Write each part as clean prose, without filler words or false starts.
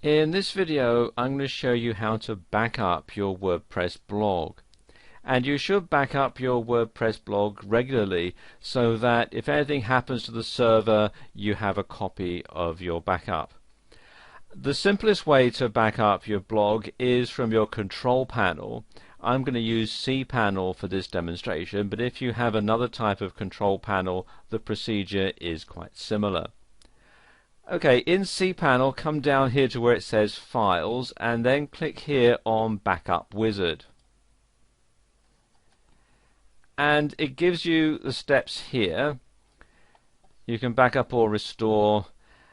In this video, I'm going to show you how to back up your WordPress blog. And you should back up your WordPress blog regularly so that if anything happens to the server, you have a copy of your backup. The simplest way to back up your blog is from your control panel. I'm going to use cPanel for this demonstration, but if you have another type of control panel, the procedure is quite similar. Okay, in cPanel, come down here to where it says Files, and then click here on Backup Wizard. And it gives you the steps here. You can back up or restore.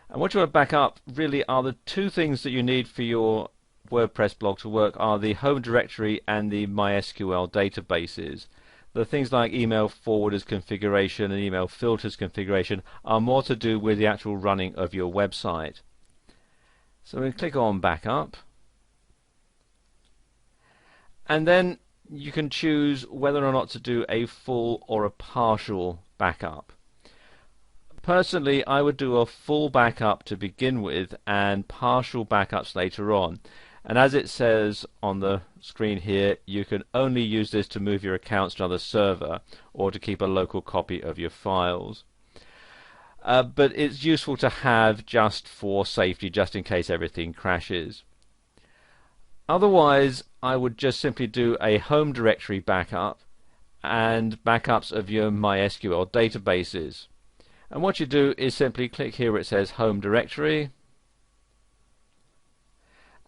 And what you want to back up really are the two things that you need for your WordPress blog to work are the home directory and the MySQL databases. The things like email forwarders configuration and email filters configuration are more to do with the actual running of your website. So we click on Backup, and then you can choose whether or not to do a full or a partial backup. Personally, I would do a full backup to begin with and partial backups later on. And as it says on the screen here, you can only use this to move your accounts to another server or to keep a local copy of your files. But it's useful to have just for safety, just in case everything crashes. Otherwise, I would just simply do a home directory backup and backups of your MySQL databases. And what you do is simply click here where it says Home Directory,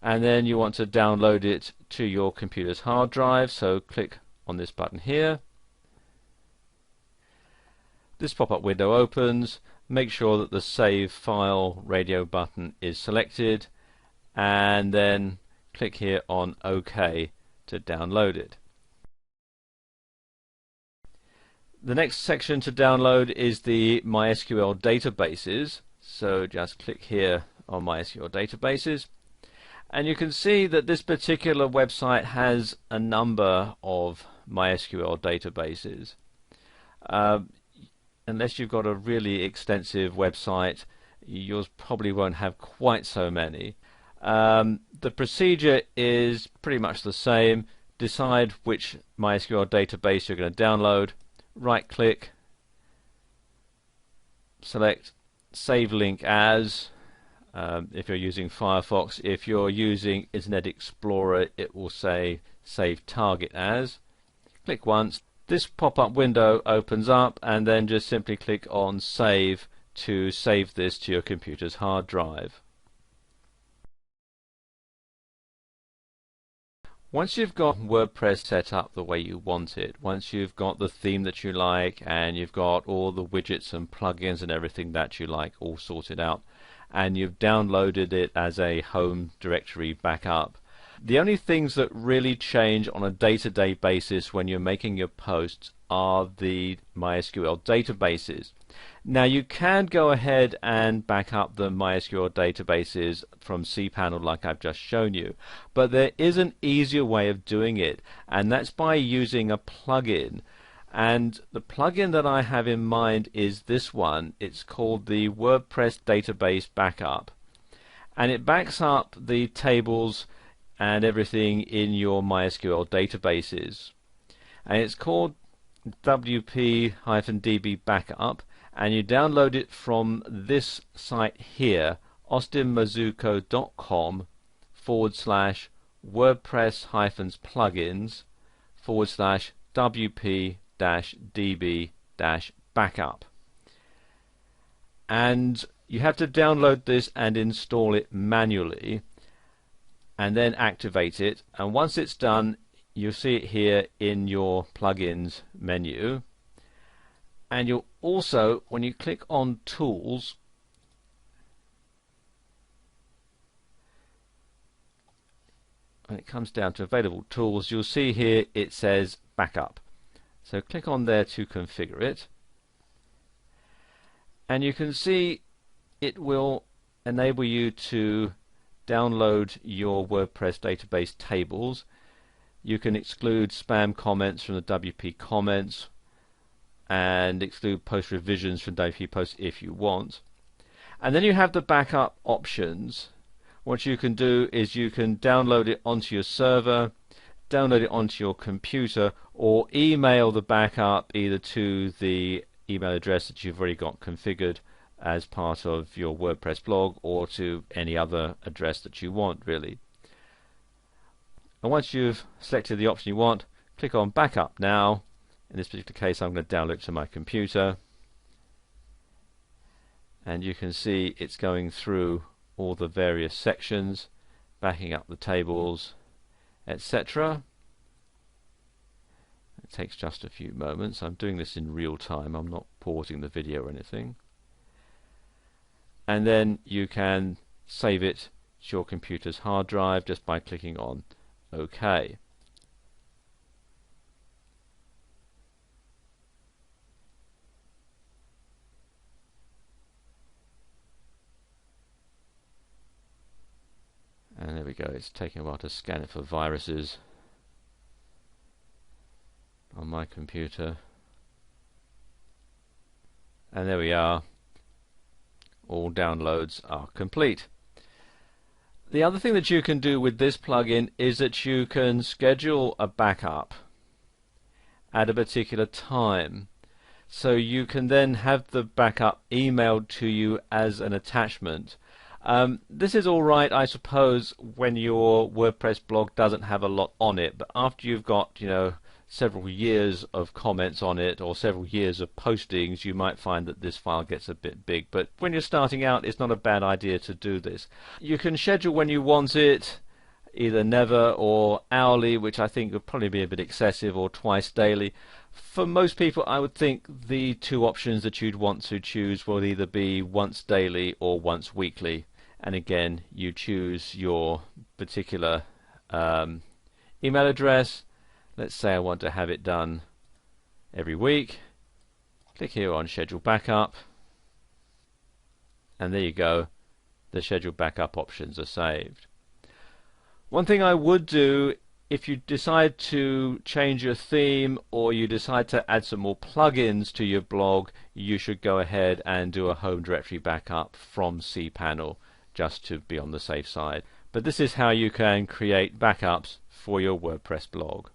and then you want to download it to your computer's hard drive, so click on this button here. This pop-up window opens. Make sure that the Save File Radio button is selected, and then click here on OK to download it. The next section to download is the MySQL databases, so just click here on MySQL databases. And you can see that this particular website has a number of MySQL databases. Unless you've got a really extensive website, yours probably won't have quite so many. The procedure is pretty much the same. Decide which MySQL database you're going to download. Right click, select Save Link As. If you're using Firefox. If you're using Internet Explorer, it will say Save Target As. Click once. This pop-up window opens up, and then just simply click on Save to save this to your computer's hard drive. Once you've got WordPress set up the way you want it, once you've got the theme that you like, and you've got all the widgets and plugins and everything that you like all sorted out, and you've downloaded it as a home directory backup, the only things that really change on a day-to-day basis when you're making your posts are the MySQL databases. Now you can go ahead and back up the MySQL databases from cPanel like I've just shown you, but there is an easier way of doing it, and that's by using a plugin. And the plugin that I have in mind is this one. It's called the WordPress Database Backup, and it backs up the tables and everything in your MySQL databases, and it's called WP-DB Backup, and you download it from this site here, austinmazzucco.com/WP-DB-backup. And you have to download this and install it manually, and then activate it. And once it's done, you'll see it here in your plugins menu. And you'll also, when you click on Tools, when it comes down to Available Tools, you'll see here it says Backup. So click on there to configure it. And you can see it will enable you to download your WordPress database tables. You can exclude spam comments from the WP comments and exclude post revisions from WP posts if you want. And then you have the backup options, what you can do is you can download it onto your server, download it onto your computer, or email the backup either to the email address that you've already got configured as part of your WordPress blog, or to any other address that you want, really. And once you've selected the option you want, click on Backup Now. In this particular case, I'm going to download it to my computer, and you can see it's going through all the various sections, backing up the tables, etc. It takes just a few moments. I'm doing this in real time. I'm not pausing the video or anything. And then you can save it to your computer's hard drive just by clicking on OK. And there we go, it's taking a while to scan it for viruses on my computer. And there we are, all downloads are complete. The other thing that you can do with this plugin is that you can schedule a backup at a particular time. So you can then have the backup emailed to you as an attachment. This is alright, I suppose, when your WordPress blog doesn't have a lot on it, but after you've got, several years of comments on it or several years of postings, you might find that this file gets a bit big. But when you're starting out, it's not a bad idea to do this. You can schedule when you want it, either never or hourly, which I think would probably be a bit excessive, or twice daily. For most people, I would think the two options that you'd want to choose will either be once daily or once weekly. And again, you choose your particular email address. Let's say I want to have it done every week. Click here on Schedule Backup. And there you go. The Schedule Backup options are saved. One thing I would do, if you decide to change your theme or you decide to add some more plugins to your blog, you should go ahead and do a home directory backup from cPanel, just to be on the safe side. But this is how you can create backups for your WordPress blog.